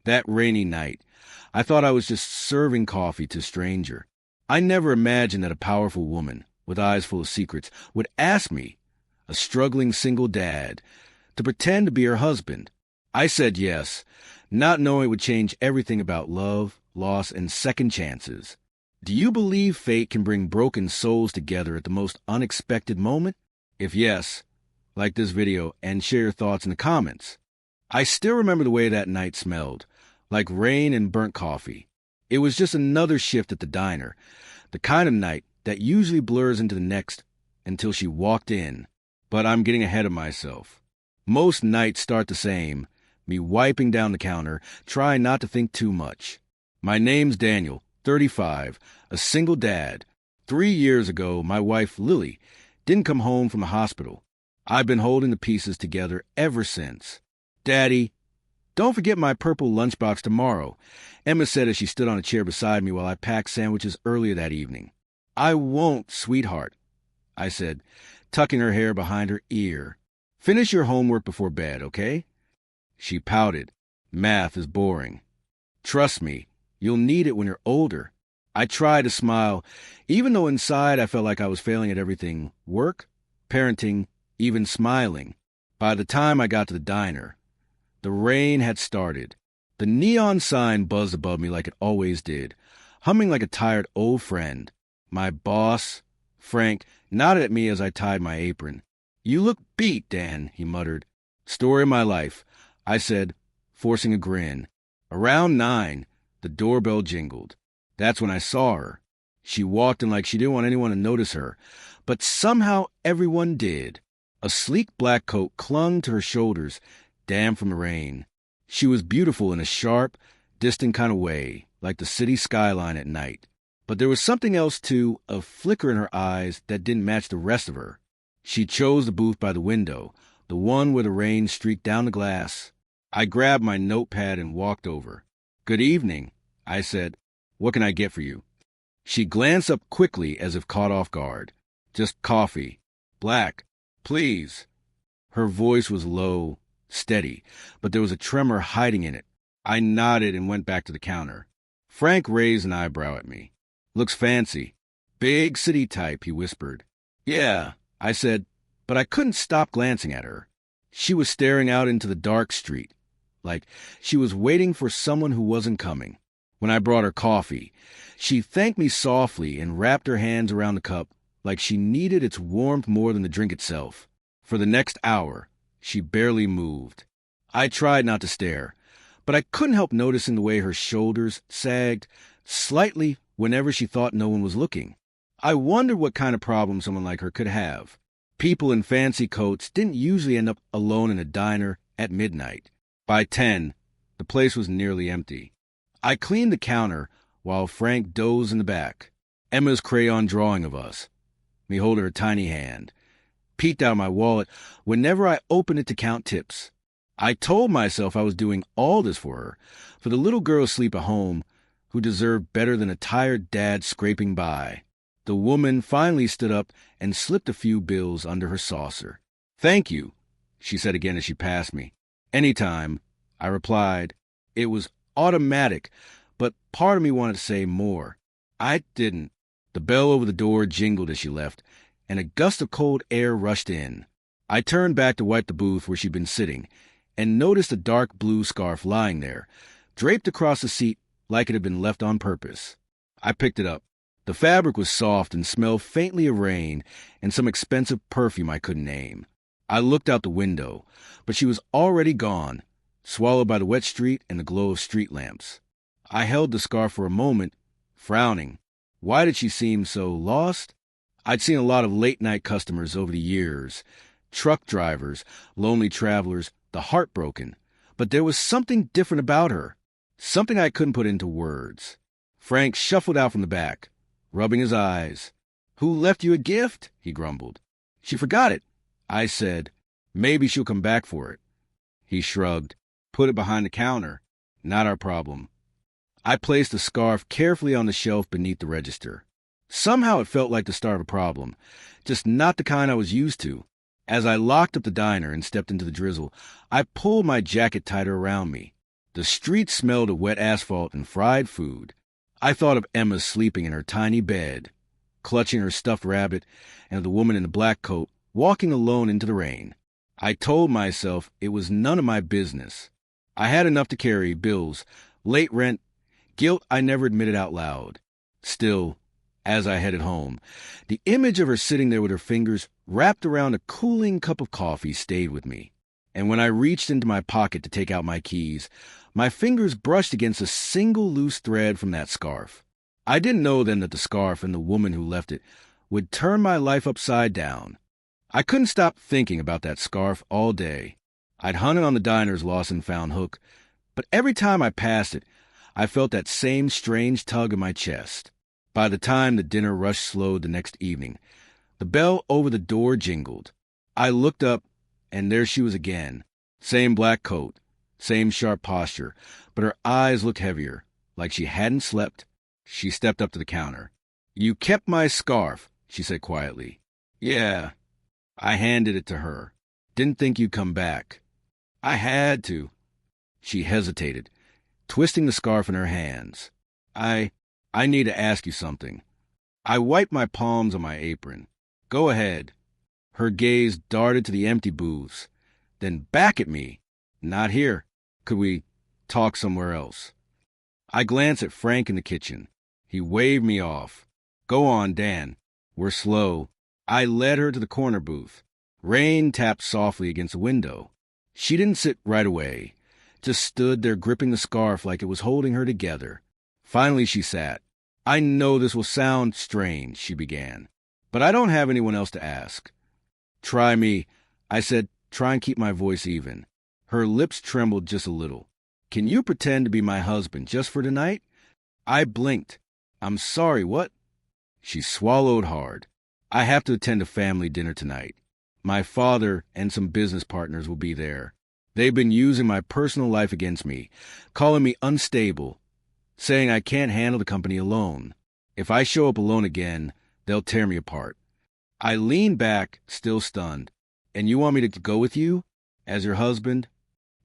That rainy night, I thought I was just serving coffee to a stranger. I never imagined that a powerful woman, with eyes full of secrets, would ask me, a struggling single dad, to pretend to be her husband. I said yes, not knowing it would change everything about love, loss, and second chances. Do you believe fate can bring broken souls together at the most unexpected moment? If yes, like this video and share your thoughts in the comments. I still remember the way that night smelled, like rain and burnt coffee. It was just another shift at the diner, the kind of night that usually blurs into the next until she walked in. But I'm getting ahead of myself. Most nights start the same, me wiping down the counter, trying not to think too much. My name's Daniel, 35, a single dad. 3 years ago, my wife, Lily, didn't come home from the hospital. I've been holding the pieces together ever since. Daddy, don't forget my purple lunchbox tomorrow, Emma said as she stood on a chair beside me while I packed sandwiches earlier that evening. I won't, sweetheart, I said, tucking her hair behind her ear. Finish your homework before bed, okay? She pouted. Math is boring. Trust me, you'll need it when you're older. I tried to smile, even though inside I felt like I was failing at everything. Work, parenting, even smiling. By the time I got to the diner, the rain had started. The neon sign buzzed above me like it always did, humming like a tired old friend. My boss, Frank, nodded at me as I tied my apron. You look beat, Dan, he muttered. Story of my life, I said, forcing a grin. Around 9, the doorbell jingled. That's when I saw her. She walked in like she didn't want anyone to notice her, but somehow everyone did. A sleek black coat clung to her shoulders, damp from the rain. She was beautiful in a sharp, distant kind of way, like the city skyline at night. But there was something else too, a flicker in her eyes that didn't match the rest of her. She chose the booth by the window, the one where the rain streaked down the glass. I grabbed my notepad and walked over. Good evening, I said. What can I get for you? She glanced up quickly as if caught off guard. Just coffee. Black. Please. Her voice was low, steady, but there was a tremor hiding in it. I nodded and went back to the counter. Frank raised an eyebrow at me. Looks fancy. Big city type, he whispered. Yeah, I said, but I couldn't stop glancing at her. She was staring out into the dark street, like she was waiting for someone who wasn't coming. When I brought her coffee, she thanked me softly and wrapped her hands around the cup like she needed its warmth more than the drink itself. For the next hour, she barely moved. I tried not to stare, but I couldn't help noticing the way her shoulders sagged slightly whenever she thought no one was looking. I wondered what kind of problem someone like her could have. People in fancy coats didn't usually end up alone in a diner at midnight. By 10, the place was nearly empty. I cleaned the counter while Frank dozed in the back. Emma's crayon drawing of us, me holding her tiny hand, peeked out of my wallet whenever I opened it to count tips. I told myself I was doing all this for the little girl asleep at home who deserved better than a tired dad scraping by. The woman finally stood up and slipped a few bills under her saucer. Thank you, she said again as she passed me. Anytime, I replied. It was automatic, but part of me wanted to say more. I didn't. The bell over the door jingled as she left, and a gust of cold air rushed in. I turned back to wipe the booth where she'd been sitting, and noticed a dark blue scarf lying there, draped across the seat like it had been left on purpose. I picked it up. The fabric was soft and smelled faintly of rain and some expensive perfume I couldn't name. I looked out the window, but she was already gone, swallowed by the wet street and the glow of street lamps. I held the scarf for a moment, frowning. Why did she seem so lost? I'd seen a lot of late-night customers over the years, truck drivers, lonely travelers, the heartbroken, but there was something different about her, something I couldn't put into words. Frank shuffled out from the back, rubbing his eyes. Who left you a gift? He grumbled. She forgot it. I said, maybe she'll come back for it. He shrugged, put it behind the counter. Not our problem. I placed the scarf carefully on the shelf beneath the register. Somehow it felt like the start of a problem, just not the kind I was used to. As I locked up the diner and stepped into the drizzle, I pulled my jacket tighter around me. The street smelled of wet asphalt and fried food. I thought of Emma sleeping in her tiny bed, clutching her stuffed rabbit, and of the woman in the black coat walking alone into the rain. I told myself it was none of my business. I had enough to carry: bills, late rent, guilt I never admitted out loud. Still, as I headed home, the image of her sitting there with her fingers wrapped around a cooling cup of coffee stayed with me. And when I reached into my pocket to take out my keys, my fingers brushed against a single loose thread from that scarf. I didn't know then that the scarf and the woman who left it would turn my life upside down. I couldn't stop thinking about that scarf all day. I'd hung it on the diner's lost-and-found hook, but every time I passed it, I felt that same strange tug in my chest. By the time the dinner rush slowed the next evening, the bell over the door jingled. I looked up, and there she was again. Same black coat, same sharp posture, but her eyes looked heavier, like she hadn't slept. She stepped up to the counter. "You kept my scarf," she said quietly. "Yeah." I handed it to her. "Didn't think you'd come back." "I had to." She hesitated, twisting the scarf in her hands. I need to ask you something." I wiped my palms on my apron. "Go ahead." Her gaze darted to the empty booths, then back at me. "Not here. Could we talk somewhere else?" I glanced at Frank in the kitchen. He waved me off. "Go on, Dan. We're slow." I led her to the corner booth. Rain tapped softly against the window. She didn't sit right away, just stood there gripping the scarf like it was holding her together. Finally she sat. "I know this will sound strange," she began, "but I don't have anyone else to ask." "Try me," I said, trying to keep my voice even. Her lips trembled just a little. "Can you pretend to be my husband just for tonight?" I blinked. "I'm sorry, what?" She swallowed hard. "I have to attend a family dinner tonight. My father and some business partners will be there. They've been using my personal life against me, calling me unstable, saying I can't handle the company alone. If I show up alone again, they'll tear me apart." I leaned back, still stunned. "And you want me to go with you? As your husband?"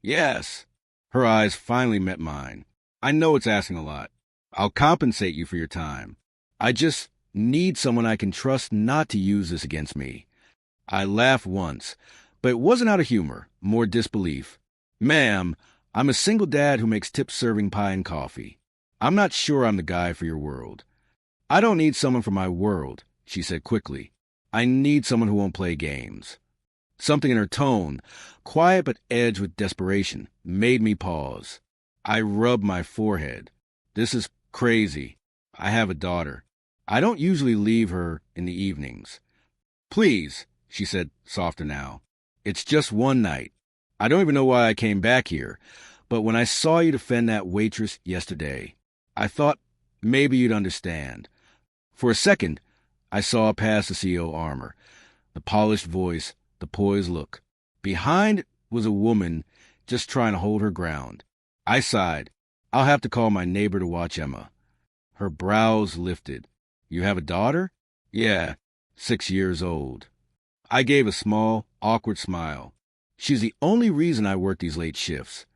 "Yes." Her eyes finally met mine. "I know it's asking a lot. I'll compensate you for your time. I just need someone I can trust not to use this against me." I laughed once, but it wasn't out of humor, more disbelief. "Ma'am, I'm a single dad who makes tips serving pie and coffee. I'm not sure I'm the guy for your world." "I don't need someone for my world," she said quickly. "I need someone who won't play games." Something in her tone, quiet but edged with desperation, made me pause. I rubbed my forehead. "This is crazy. I have a daughter. I don't usually leave her in the evenings." "Please," she said, softer now. "It's just one night. I don't even know why I came back here, but when I saw you defend that waitress yesterday, I thought maybe you'd understand." For a second, I saw past the CEO armor, the polished voice, the poised look. Behind it was a woman just trying to hold her ground. I sighed. "I'll have to call my neighbor to watch Emma." Her brows lifted. "You have a daughter?" "Yeah, 6 years old." I gave a small, awkward smile. "She's the only reason I work these late shifts."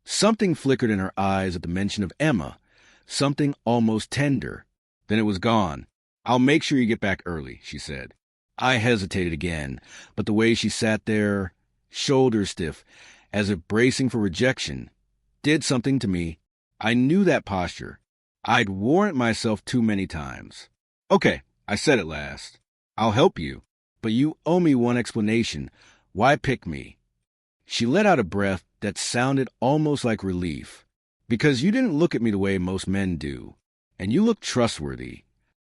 Something flickered in her eyes at the mention of Emma, something almost tender. Then it was gone. "I'll make sure you get back early," she said. I hesitated again, but the way she sat there, shoulders stiff, as if bracing for rejection, did something to me. I knew that posture. I'd worn it myself too many times. "Okay," I said at last. "I'll help you, but you owe me one explanation. Why pick me?" She let out a breath that sounded almost like relief. "Because you didn't look at me the way most men do, and you look trustworthy."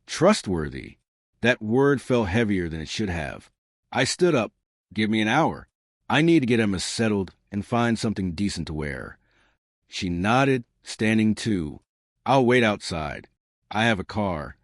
Trustworthy. That word fell heavier than it should have. I stood up. "Give me an hour. I need to get Emma settled and find something decent to wear." She nodded, standing too. "I'll wait outside. I have a car."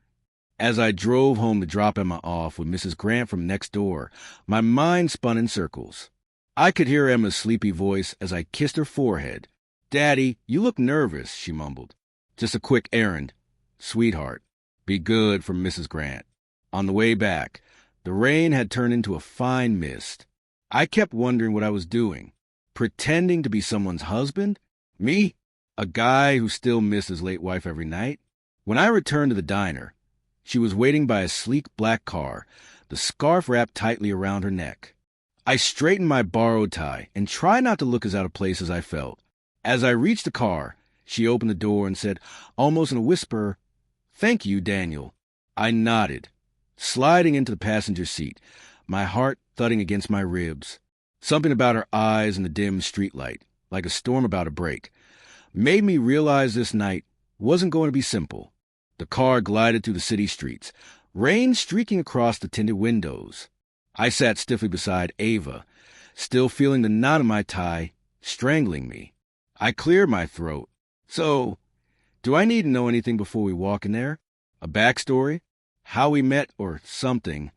As I drove home to drop Emma off with Mrs. Grant from next door, my mind spun in circles. I could hear Emma's sleepy voice as I kissed her forehead. "Daddy, you look nervous," she mumbled. "Just a quick errand. Sweetheart." "Be good," from Mrs. Grant. On the way back, the rain had turned into a fine mist. I kept wondering what I was doing. Pretending to be someone's husband? Me? A guy who still missed his late wife every night? When I returned to the diner, she was waiting by a sleek black car, the scarf wrapped tightly around her neck. I straightened my borrowed tie and tried not to look as out of place as I felt. As I reached the car, she opened the door and said, almost in a whisper, "Thank you, Daniel." I nodded, sliding into the passenger seat, my heart thudding against my ribs. Something about her eyes in the dim streetlight, like a storm about to break, made me realize this night wasn't going to be simple. The car glided through the city streets, rain streaking across the tinted windows. I sat stiffly beside Ava, still feeling the knot in my tie strangling me. I cleared my throat. "So, do I need to know anything before we walk in there? A backstory? How we met or something?"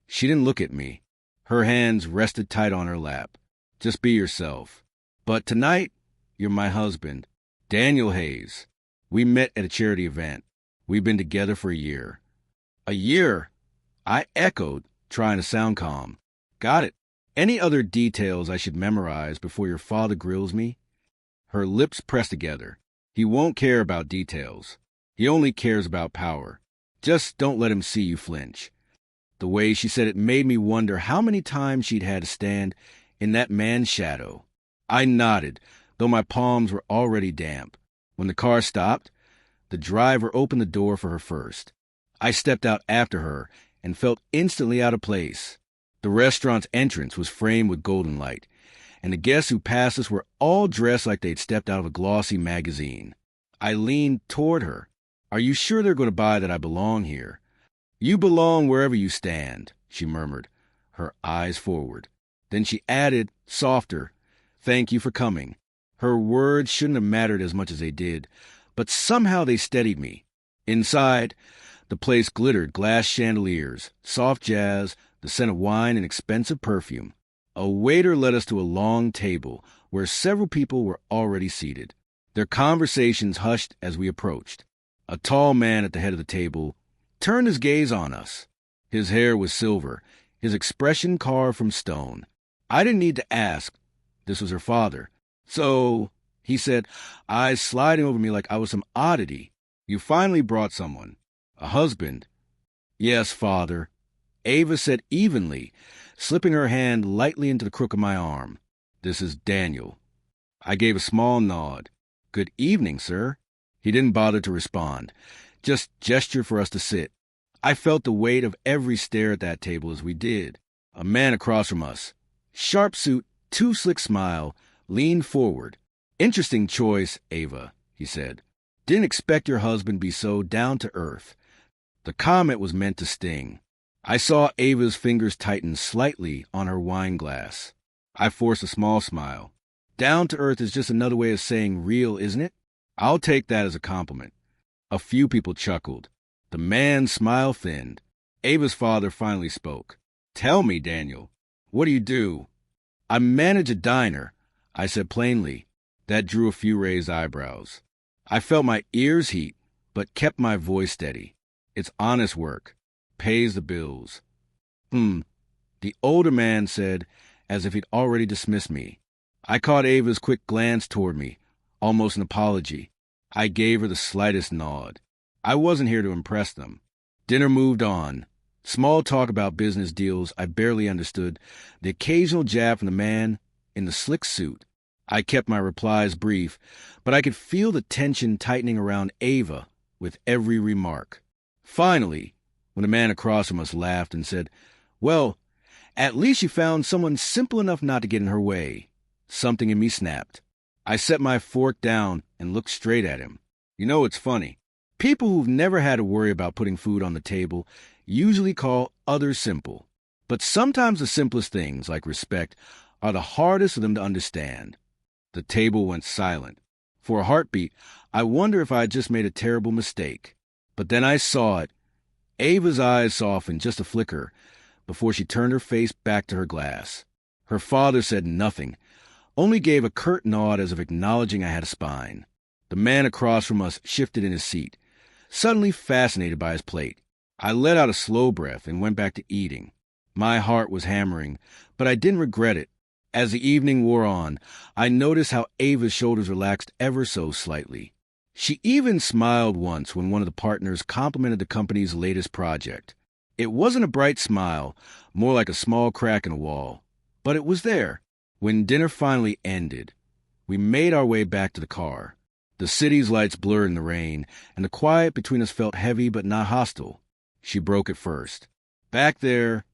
She didn't look at me. Her hands rested tight on her lap. "Just be yourself. But tonight, you're my husband, Daniel Hayes. We met at a charity event. We've been together for a year." "A year?" I echoed, trying to sound calm. "Got it. Any other details I should memorize before your father grills me?" Her lips pressed together. "He won't care about details. He only cares about power. Just don't let him see you flinch." The way she said it made me wonder how many times she'd had to stand in that man's shadow. I nodded, though my palms were already damp. When the car stopped, the driver opened the door for her first. I stepped out after her and felt instantly out of place. The restaurant's entrance was framed with golden light, and the guests who passed us were all dressed like they'd stepped out of a glossy magazine. I leaned toward her. "Are you sure they're going to buy that I belong here?" "You belong wherever you stand," she murmured, her eyes forward. Then she added, softer, "Thank you for coming." Her words shouldn't have mattered as much as they did, but somehow they steadied me. Inside, the place glittered glass chandeliers, soft jazz, the scent of wine and expensive perfume. A waiter led us to a long table where several people were already seated. Their conversations hushed as we approached. A tall man at the head of the table turned his gaze on us. His hair was silver, his expression carved from stone. I didn't need to ask. This was her father. "So," he said, eyes sliding over me like I was some oddity, "you finally brought someone. A husband." "Yes, father," Ava said evenly, slipping her hand lightly into the crook of my arm. "This is Daniel." I gave a small nod. "Good evening, sir." He didn't bother to respond, just gestured for us to sit. I felt the weight of every stare at that table as we did. A man across from us, sharp suit, too slick smile, leaned forward. "Interesting choice, Ava," he said. "Didn't expect your husband to be so down to earth." The comment was meant to sting. I saw Ava's fingers tighten slightly on her wine glass. I forced a small smile. "Down to earth is just another way of saying real, isn't it?" "I'll take that as a compliment." A few people chuckled. The man's smile thinned. Ava's father finally spoke. "Tell me, Daniel, what do you do?" "I manage a diner," I said plainly. That drew a few raised eyebrows. I felt my ears heat, but kept my voice steady. "It's honest work. Pays the bills." The older man said, as if he'd already dismissed me. I caught Ava's quick glance toward me, almost an apology. I gave her the slightest nod. I wasn't here to impress them. Dinner moved on. Small talk about business deals I barely understood, the occasional jab from the man in the slick suit. I kept my replies brief, but I could feel the tension tightening around Ava with every remark. Finally, when the man across from us laughed and said, "Well, at least you found someone simple enough not to get in her way," something in me snapped. I set my fork down and looked straight at him. "You know, it's funny. People who've never had to worry about putting food on the table usually call others simple. But sometimes the simplest things, like respect, are the hardest for them to understand." The table went silent. For a heartbeat, I wonder if I had just made a terrible mistake. But then I saw it. Ava's eyes softened just a flicker before she turned her face back to her glass. Her father said nothing, only gave a curt nod as if acknowledging I had a spine. The man across from us shifted in his seat, suddenly fascinated by his plate. I let out a slow breath and went back to eating. My heart was hammering, but I didn't regret it. As the evening wore on, I noticed how Ava's shoulders relaxed ever so slightly. She even smiled once when one of the partners complimented the company's latest project. It wasn't a bright smile, more like a small crack in a wall, but it was there. When dinner finally ended, we made our way back to the car. The city's lights blurred in the rain, and the quiet between us felt heavy but not hostile. She broke it first. Back there,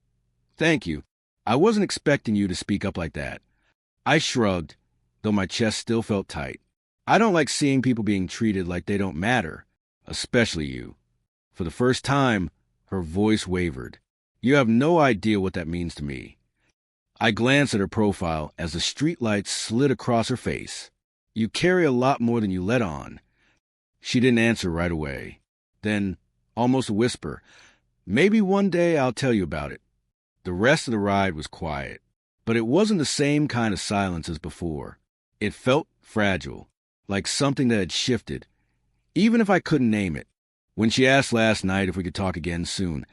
thank you. I wasn't expecting you to speak up like that. I shrugged, though my chest still felt tight. I don't like seeing people being treated like they don't matter, especially you. For the first time, her voice wavered. You have no idea what that means to me. I glanced at her profile as the streetlights slid across her face. You carry a lot more than you let on. She didn't answer right away. Then, almost a whisper, maybe one day I'll tell you about it. The rest of the ride was quiet, but it wasn't the same kind of silence as before. It felt fragile, like something that had shifted, even if I couldn't name it. When she asked last night if we could talk again soon,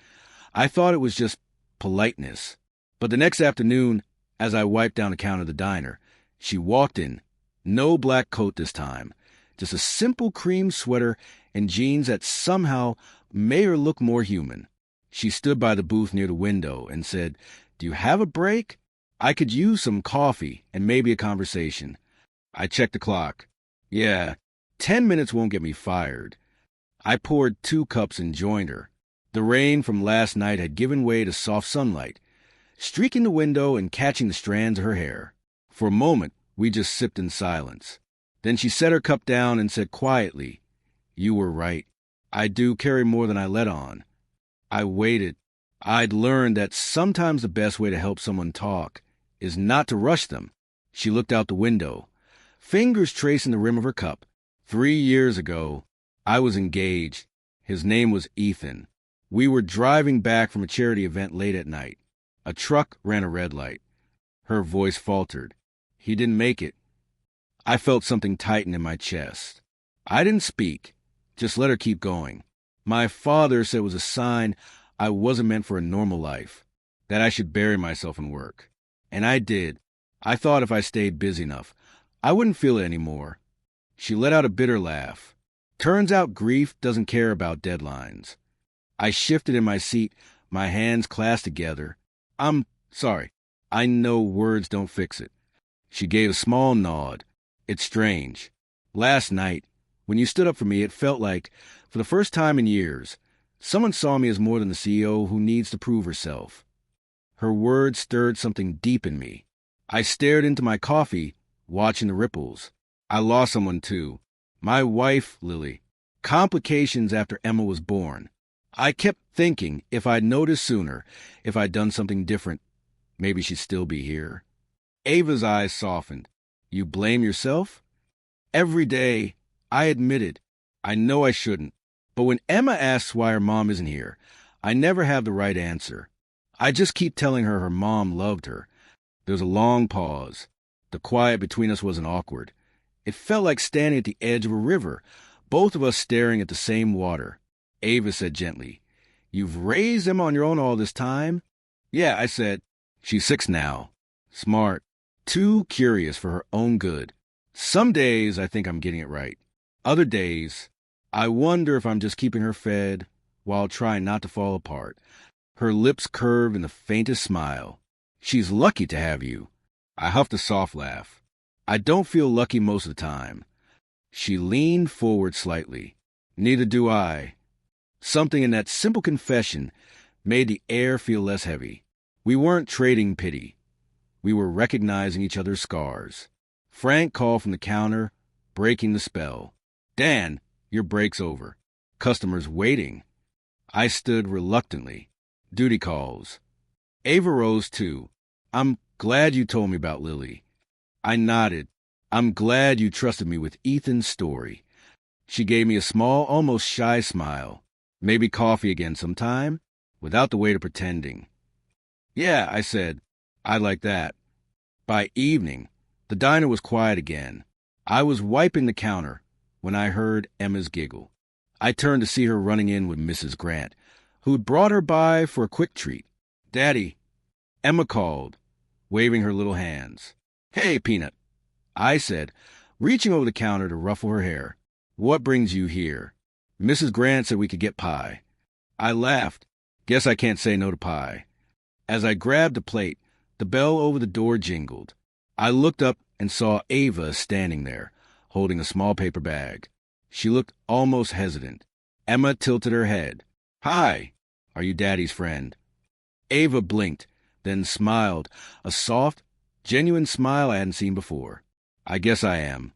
I thought it was just politeness. But the next afternoon, as I wiped down the counter of the diner, she walked in. No black coat this time, just a simple cream sweater and jeans that somehow made her look more human. She stood by the booth near the window and said, "Do you have a break? I could use some coffee and maybe a conversation." I checked the clock. Yeah, 10 minutes won't get me fired. I poured 2 cups and joined her. The rain from last night had given way to soft sunlight, streaking the window and catching the strands of her hair. For a moment, we just sipped in silence. Then she set her cup down and said quietly, "You were right. I do carry more than I let on." I waited. I'd learned that sometimes the best way to help someone talk is not to rush them. She looked out the window, fingers tracing the rim of her cup. 3 years ago, I was engaged. His name was Ethan. We were driving back from a charity event late at night. A truck ran a red light. Her voice faltered. He didn't make it. I felt something tighten in my chest. I didn't speak, just let her keep going. My father said it was a sign I wasn't meant for a normal life, that I should bury myself in work. And I did. I thought if I stayed busy enough, I wouldn't feel it anymore. She let out a bitter laugh. Turns out grief doesn't care about deadlines. I shifted in my seat, my hands clasped together. "I'm sorry. I know words don't fix it." She gave a small nod. "It's strange. Last night, when you stood up for me, it felt like, for the first time in years, someone saw me as more than the CEO who needs to prove herself." Her words stirred something deep in me. I stared into my coffee, watching the ripples. I lost someone too. My wife, Lily. Complications after Emma was born. I kept thinking if I'd noticed sooner, if I'd done something different, maybe she'd still be here. Ava's eyes softened. "You blame yourself?" "Every day. I admitted. I know I shouldn't. But when Emma asks why her mom isn't here, I never have the right answer. I just keep telling her her mom loved her." There was a long pause. The quiet between us wasn't awkward. It felt like standing at the edge of a river, both of us staring at the same water. Ava said gently, "You've raised them on your own all this time?" "Yeah," I said. "She's 6 now. Smart. Too curious for her own good. Some days I think I'm getting it right. Other days, I wonder if I'm just keeping her fed while trying not to fall apart." Her lips curved in the faintest smile. "She's lucky to have you." I huffed a soft laugh. "I don't feel lucky most of the time." She leaned forward slightly. "Neither do I." Something in that simple confession made the air feel less heavy. We weren't trading pity. We were recognizing each other's scars. Frank called from the counter, breaking the spell. "Dan, your break's over. Customers waiting." I stood reluctantly. "Duty calls." Ava rose too. "I'm glad you told me about Lily." I nodded. "I'm glad you trusted me with Ethan's story." She gave me a small, almost shy smile. "Maybe coffee again sometime, without the weight of pretending." "Yeah," I said. "I'd like that." By evening, the diner was quiet again. I was wiping the counter when I heard Emma's giggle. I turned to see her running in with Mrs. Grant, who'd brought her by for a quick treat. "Daddy," Emma called, waving her little hands. Hey, Peanut, I said, reaching over the counter to ruffle her hair. What brings you here? Mrs. Grant said we could get pie. I laughed. Guess I can't say no to pie. As I grabbed a plate, the bell over the door jingled. I looked up and saw Ava standing there, holding a small paper bag. She looked almost hesitant. Emma tilted her head. Hi, are you Daddy's friend? Ava blinked, then smiled, a soft, genuine smile I hadn't seen before. I guess I am.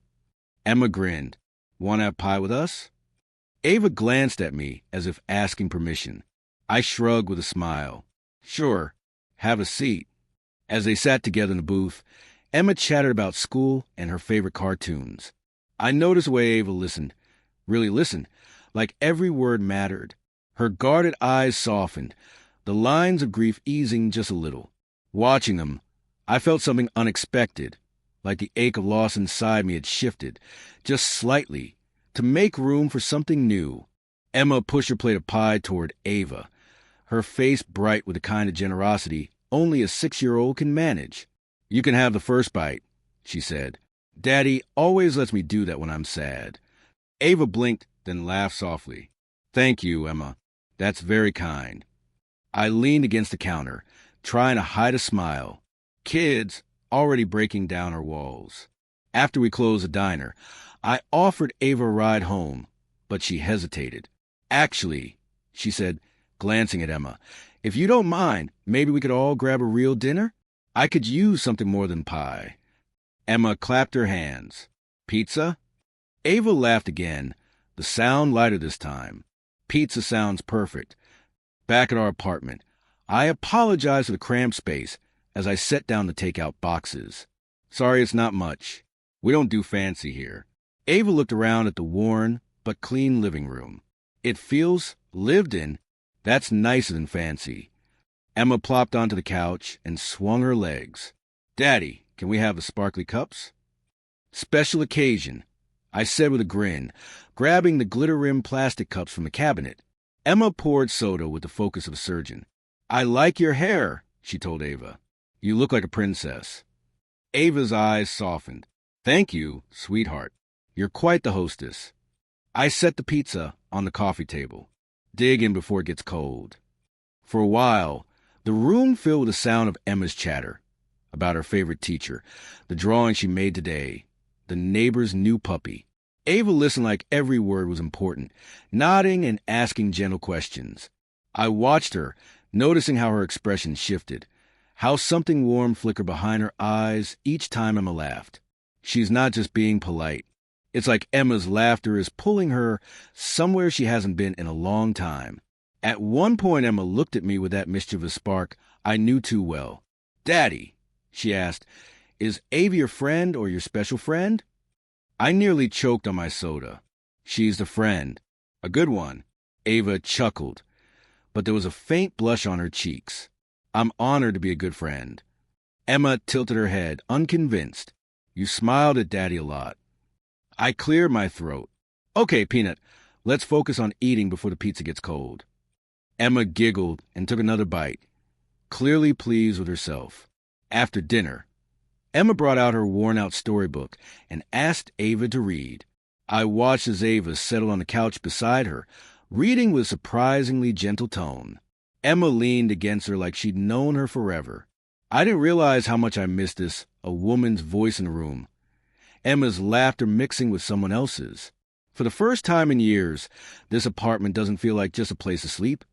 Emma grinned. Want to have pie with us? Ava glanced at me as if asking permission. I shrugged with a smile. Sure, have a seat. As they sat together in the booth, Emma chattered about school and her favorite cartoons. I noticed the way Ava listened, really listened, like every word mattered. Her guarded eyes softened, the lines of grief easing just a little. Watching them, I felt something unexpected, like the ache of loss inside me had shifted, just slightly, to make room for something new. Emma pushed her plate of pie toward Ava, her face bright with the kind of generosity only a 6-year-old can manage. You can have the first bite, she said. Daddy always lets me do that when I'm sad. Ava blinked, then laughed softly. Thank you, Emma. That's very kind. I leaned against the counter, trying to hide a smile. Kids already breaking down our walls. After we closed the diner, I offered Ava a ride home, but she hesitated. Actually, she said, glancing at Emma, if you don't mind, maybe we could all grab a real dinner? I could use something more than pie. Emma clapped her hands. Pizza? Ava laughed again, the sound lighter this time. Pizza sounds perfect. Back at our apartment, I apologized for the cramped space as I set down the takeout boxes. Sorry, it's not much. We don't do fancy here. Ava looked around at the worn but clean living room. It feels lived in. That's nicer than fancy. Emma plopped onto the couch and swung her legs. Daddy, can we have the sparkly cups? Special occasion, I said with a grin, grabbing the glitter-rimmed plastic cups from the cabinet. Emma poured soda with the focus of a surgeon. I like your hair, she told Ava. You look like a princess. Ava's eyes softened. Thank you, sweetheart. You're quite the hostess. I set the pizza on the coffee table. Dig in before it gets cold. For a while, the room filled with the sound of Emma's chatter about her favorite teacher, the drawing she made today, the neighbor's new puppy. Ava listened like every word was important, nodding and asking gentle questions. I watched her, noticing how her expression shifted, how something warm flickered behind her eyes each time Emma laughed. She's not just being polite. It's like Emma's laughter is pulling her somewhere she hasn't been in a long time. At one point, Emma looked at me with that mischievous spark I knew too well. Daddy, she asked, is Ava your friend or your special friend? I nearly choked on my soda. She's the friend. A good one. Ava chuckled, but there was a faint blush on her cheeks. I'm honored to be a good friend. Emma tilted her head, unconvinced. You smiled at Daddy a lot. I cleared my throat. Okay, Peanut, let's focus on eating before the pizza gets cold. Emma giggled and took another bite, clearly pleased with herself. After dinner, Emma brought out her worn-out storybook and asked Ava to read. I watched as Ava settled on the couch beside her, reading with a surprisingly gentle tone. Emma leaned against her like she'd known her forever. I didn't realize how much I missed this, a woman's voice in the room. Emma's laughter mixing with someone else's. For the first time in years, this apartment doesn't feel like just a place to sleep.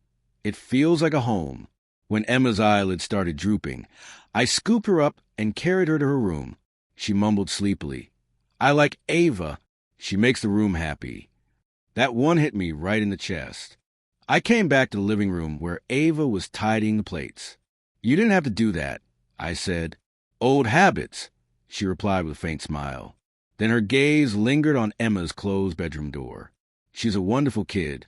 It feels like a home. When Emma's eyelids started drooping, I scooped her up and carried her to her room. She mumbled sleepily. I like Ava. She makes the room happy. That one hit me right in the chest. I came back to the living room where Ava was tidying the plates. You didn't have to do that, I said. Old habits, she replied with a faint smile. Then her gaze lingered on Emma's closed bedroom door. She's a wonderful kid.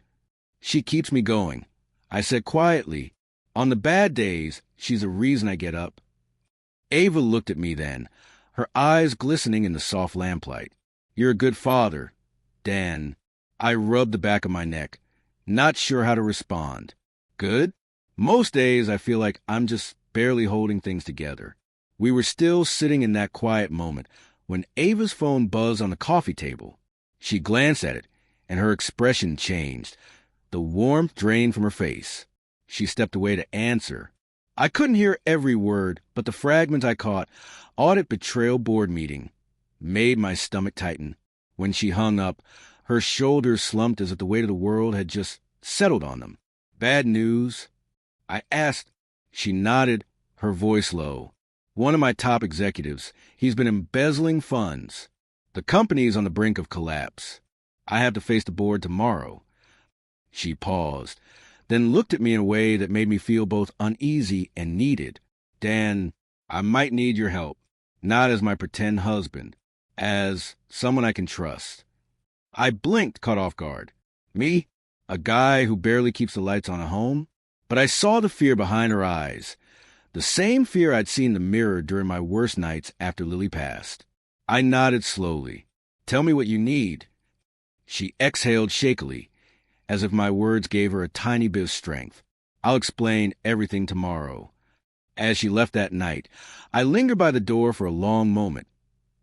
She keeps me going. I said quietly, on the bad days, she's the reason I get up. Ava looked at me then, her eyes glistening in the soft lamplight. You're a good father, Dan. I rubbed the back of my neck, not sure how to respond. Good? Most days I feel like I'm just barely holding things together. We were still sitting in that quiet moment when Ava's phone buzzed on the coffee table. She glanced at it, and her expression changed. The warmth drained from her face. She stepped away to answer. I couldn't hear every word, but the fragments I caught, audit betrayal board meeting, made my stomach tighten. When she hung up, her shoulders slumped as if the weight of the world had just settled on them. Bad news? I asked. She nodded, her voice low. One of my top executives. He's been embezzling funds. The company is on the brink of collapse. I have to face the board tomorrow. She paused, then looked at me in a way that made me feel both uneasy and needed. Dan, I might need your help, not as my pretend husband, as someone I can trust. I blinked, caught off guard. Me? A guy who barely keeps the lights on at home? But I saw the fear behind her eyes, the same fear I'd seen in the mirror during my worst nights after Lily passed. I nodded slowly. Tell me what you need. She exhaled shakily, as if my words gave her a tiny bit of strength. I'll explain everything tomorrow. As she left that night, I lingered by the door for a long moment,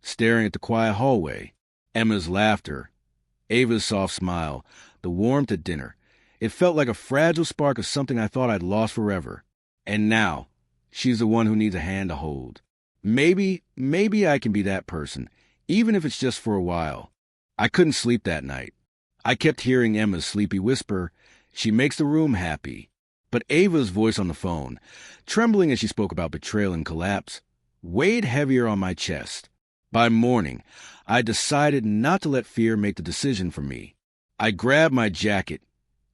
staring at the quiet hallway, Emma's laughter, Ava's soft smile, the warmth at dinner. It felt like a fragile spark of something I thought I'd lost forever. And now, she's the one who needs a hand to hold. Maybe I can be that person, even if it's just for a while. I couldn't sleep that night. I kept hearing Emma's sleepy whisper, she makes the room happy. But Ava's voice on the phone, trembling as she spoke about betrayal and collapse, weighed heavier on my chest. By morning, I decided not to let fear make the decision for me. I grabbed my jacket,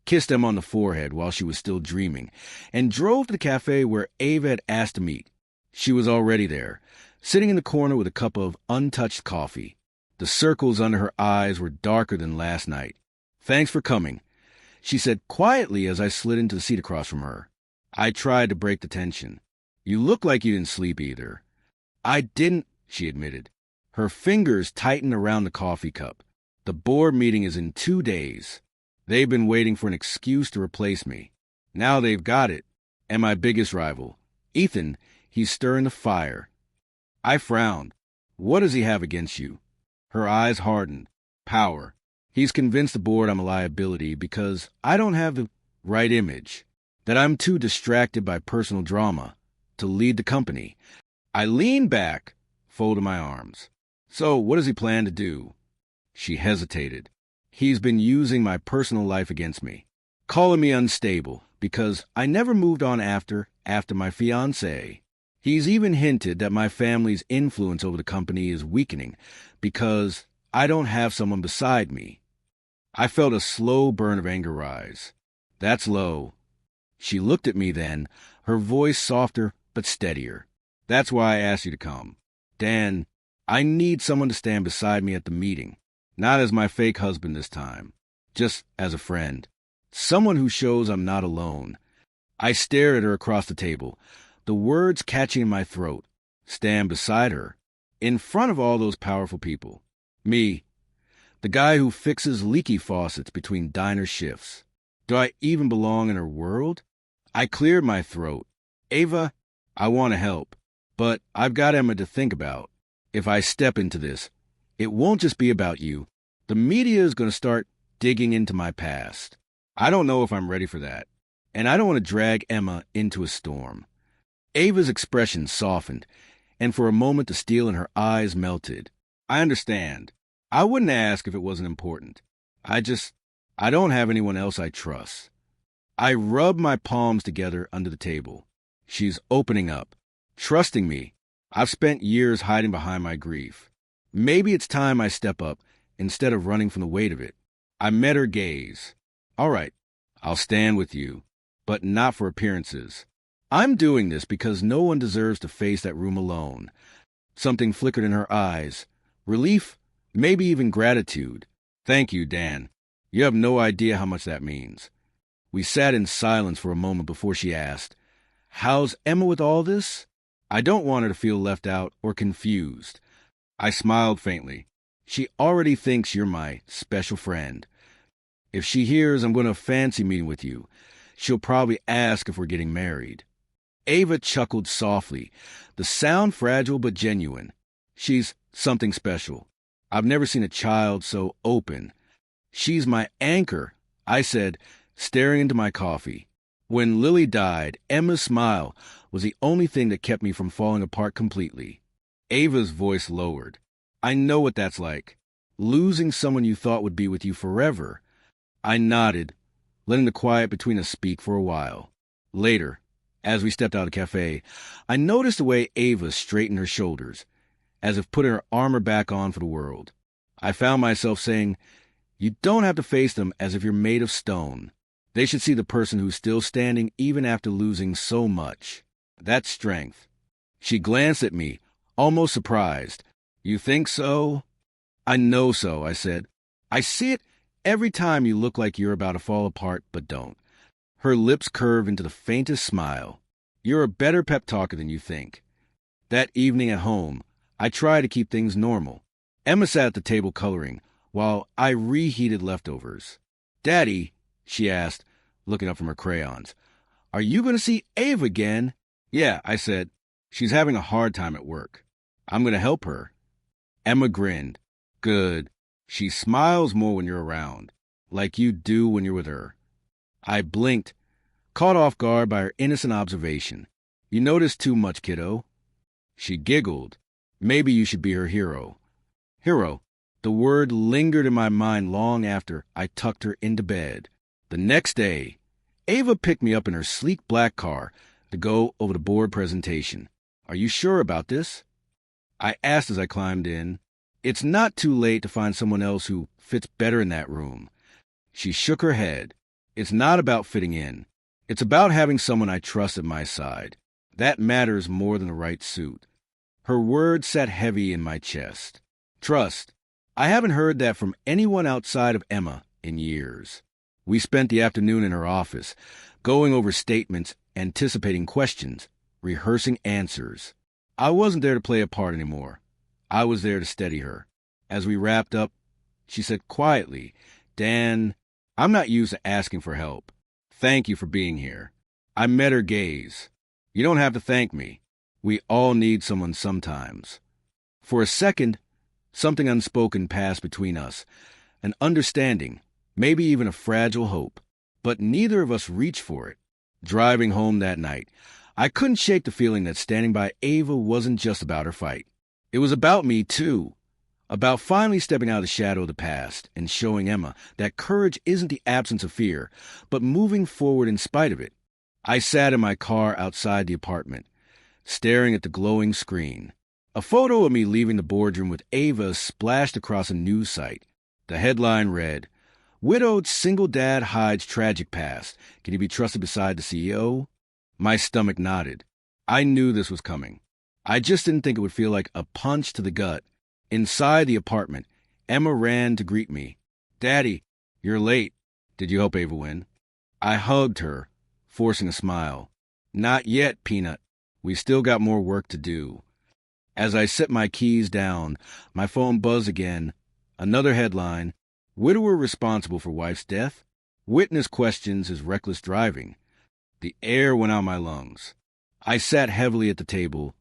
kissed Emma on the forehead while she was still dreaming, and drove to the cafe where Ava had asked to meet. She was already there, sitting in the corner with a cup of untouched coffee. The circles under her eyes were darker than last night. Thanks for coming, she said quietly as I slid into the seat across from her. I tried to break the tension. You look like you didn't sleep either. I didn't, she admitted. Her fingers tightened around the coffee cup. The board meeting is in 2 days. They've been waiting for an excuse to replace me. Now they've got it. And my biggest rival, Ethan, he's stirring the fire. I frowned. What does he have against you? Her eyes hardened. Power. He's convinced the board I'm a liability because I don't have the right image, that I'm too distracted by personal drama to lead the company. I leaned back, folded my arms. So what does he plan to do? She hesitated. He's been using my personal life against me, calling me unstable because I never moved on after my fiancée. He's even hinted that my family's influence over the company is weakening because I don't have someone beside me. I felt a slow burn of anger rise. That's low. She looked at me then, her voice softer but steadier. That's why I asked you to come. Dan, I need someone to stand beside me at the meeting. Not as my fake husband this time. Just as a friend. Someone who shows I'm not alone. I stared at her across the table, the words catching in my throat. Stand beside her. In front of all those powerful people. Me. The guy who fixes leaky faucets between diner shifts. Do I even belong in her world? I cleared my throat. Ava, I want to help. But I've got Emma to think about. If I step into this, it won't just be about you. The media is going to start digging into my past. I don't know if I'm ready for that. And I don't want to drag Emma into a storm. Ava's expression softened, and for a moment the steel in her eyes melted. I understand. I wouldn't ask if it wasn't important. I don't have anyone else I trust. I rubbed my palms together under the table. She's opening up, trusting me. I've spent years hiding behind my grief. Maybe it's time I step up instead of running from the weight of it. I met her gaze. All right, I'll stand with you, but not for appearances. I'm doing this because no one deserves to face that room alone. Something flickered in her eyes. Relief, maybe even gratitude. Thank you, Dan. You have no idea how much that means. We sat in silence for a moment before she asked, How's Emma with all this? I don't want her to feel left out or confused. I smiled faintly. She already thinks you're my special friend. If she hears I'm going to a fancy meeting with you, she'll probably ask if we're getting married. Ava chuckled softly, the sound fragile but genuine. She's something special. I've never seen a child so open. She's my anchor, I said, staring into my coffee. When Lily died, Emma's smile was the only thing that kept me from falling apart completely. Ava's voice lowered. I know what that's like. Losing someone you thought would be with you forever. I nodded, letting the quiet between us speak for a while. Later, as we stepped out of the cafe, I noticed the way Ava straightened her shoulders, as if putting her armor back on for the world. I found myself saying, you don't have to face them as if you're made of stone. They should see the person who's still standing even after losing so much. That's strength. She glanced at me, almost surprised. You think so? I know so, I said. I see it every time you look like you're about to fall apart, but don't. Her lips curved into the faintest smile. You're a better pep talker than you think. That evening at home, I tried to keep things normal. Emma sat at the table coloring, while I reheated leftovers. Daddy, she asked, looking up from her crayons, are you going to see Ava again? Yeah, I said. She's having a hard time at work. I'm going to help her. Emma grinned. Good. She smiles more when you're around, like you do when you're with her. I blinked, caught off guard by her innocent observation. You notice too much, kiddo. She giggled. Maybe you should be her hero. Hero. The word lingered in my mind long after I tucked her into bed. The next day, Ava picked me up in her sleek black car to go over the board presentation. Are you sure about this? I asked as I climbed in. It's not too late to find someone else who fits better in that room. She shook her head. It's not about fitting in. It's about having someone I trust at my side. That matters more than the right suit. Her words sat heavy in my chest. Trust. I haven't heard that from anyone outside of Emma in years. We spent the afternoon in her office, going over statements, anticipating questions, rehearsing answers. I wasn't there to play a part anymore. I was there to steady her. As we wrapped up, she said quietly, Dan, I'm not used to asking for help. Thank you for being here. I met her gaze. You don't have to thank me. We all need someone sometimes. For a second, something unspoken passed between us, an understanding, maybe even a fragile hope. But neither of us reached for it. Driving home that night, I couldn't shake the feeling that standing by Ava wasn't just about her fight. It was about me, too. About finally stepping out of the shadow of the past and showing Emma that courage isn't the absence of fear, but moving forward in spite of it. I sat in my car outside the apartment, staring at the glowing screen. A photo of me leaving the boardroom with Ava splashed across a news site. The headline read, Widowed single dad hides tragic past. Can he be trusted beside the CEO? My stomach nodded. I knew this was coming. I just didn't think it would feel like a punch to the gut. Inside the apartment, Emma ran to greet me. Daddy, you're late. Did you help Ava win? I hugged her, forcing a smile. Not yet, Peanut. We still got more work to do. As I set my keys down, my phone buzzed again. Another headline. Widower responsible for wife's death. Witness questions his reckless driving. The air went out my lungs. I sat heavily at the table,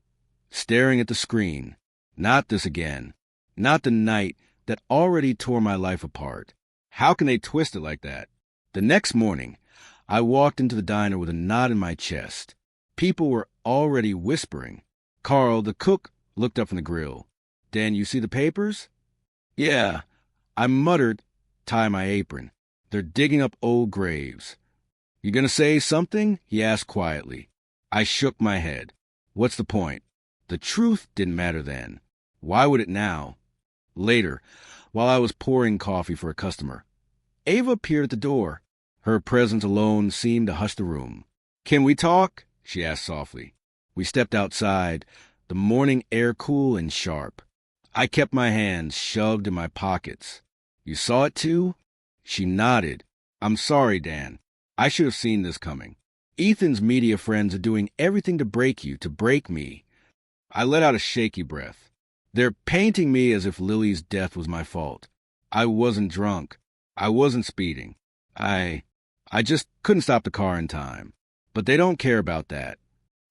staring at the screen. Not this again. Not the night that already tore my life apart. How can they twist it like that? The next morning, I walked into the diner with a knot in my chest. People were already whispering. Carl, the cook, looked up from the grill. Dan, you see the papers? Yeah. I muttered, tie my apron. They're digging up old graves. You gonna say something? He asked quietly. I shook my head. What's the point? The truth didn't matter then. Why would it now? Later, while I was pouring coffee for a customer, Ava appeared at the door. Her presence alone seemed to hush the room. Can we talk? She asked softly. We stepped outside, the morning air cool and sharp. I kept my hands shoved in my pockets. You saw it too? She nodded. I'm sorry, Dan. I should have seen this coming. Ethan's media friends are doing everything to break you, to break me. I let out a shaky breath. They're painting me as if Lily's death was my fault. I wasn't drunk. I wasn't speeding. I just couldn't stop the car in time. But they don't care about that.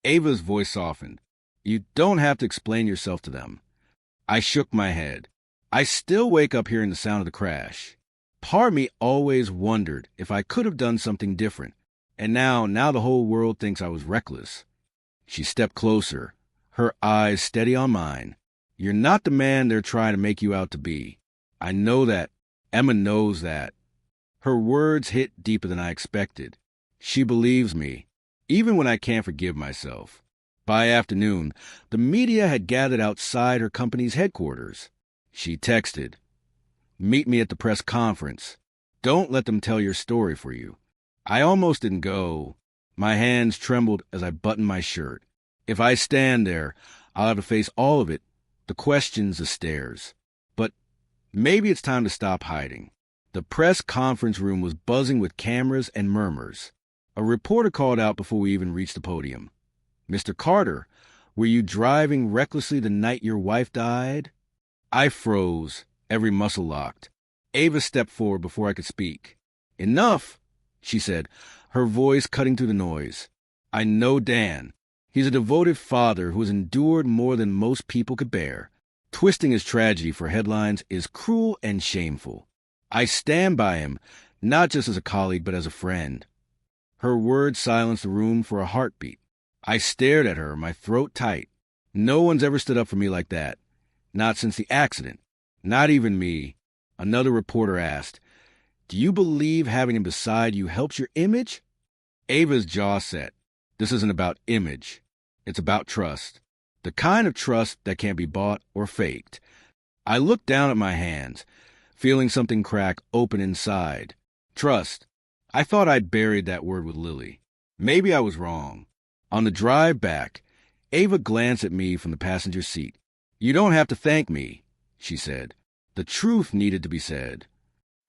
Ava's voice softened. You don't have to explain yourself to them. I shook my head. I still wake up hearing the sound of the crash. Part of me always wondered if I could have done something different. And now the whole world thinks I was reckless. She stepped closer, her eyes steady on mine. You're not the man they're trying to make you out to be. I know that. Emma knows that. Her words hit deeper than I expected. She believes me, even when I can't forgive myself. By afternoon, the media had gathered outside her company's headquarters. She texted, "Meet me at the press conference. Don't let them tell your story for you." I almost didn't go. My hands trembled as I buttoned my shirt. If I stand there, I'll have to face all of it, the questions, the stares. But maybe it's time to stop hiding. The press conference room was buzzing with cameras and murmurs. A reporter called out before we even reached the podium. "Mr. Carter, were you driving recklessly the night your wife died?" I froze, every muscle locked. Ava stepped forward before I could speak. "Enough," she said, her voice cutting through the noise. "I know Dan. He's a devoted father who has endured more than most people could bear. Twisting his tragedy for headlines is cruel and shameful. I stand by him, not just as a colleague, but as a friend." Her words silenced the room for a heartbeat. I stared at her, my throat tight. No one's ever stood up for me like that. Not since the accident. Not even me. Another reporter asked, "Do you believe having him beside you helps your image?" Ava's jaw set. This isn't about image. It's about trust. The kind of trust that can't be bought or faked. I looked down at my hands, feeling something crack open inside. Trust. I thought I'd buried that word with Lily. Maybe I was wrong. On the drive back, Ava glanced at me from the passenger seat. "You don't have to thank me," she said. The truth needed to be said.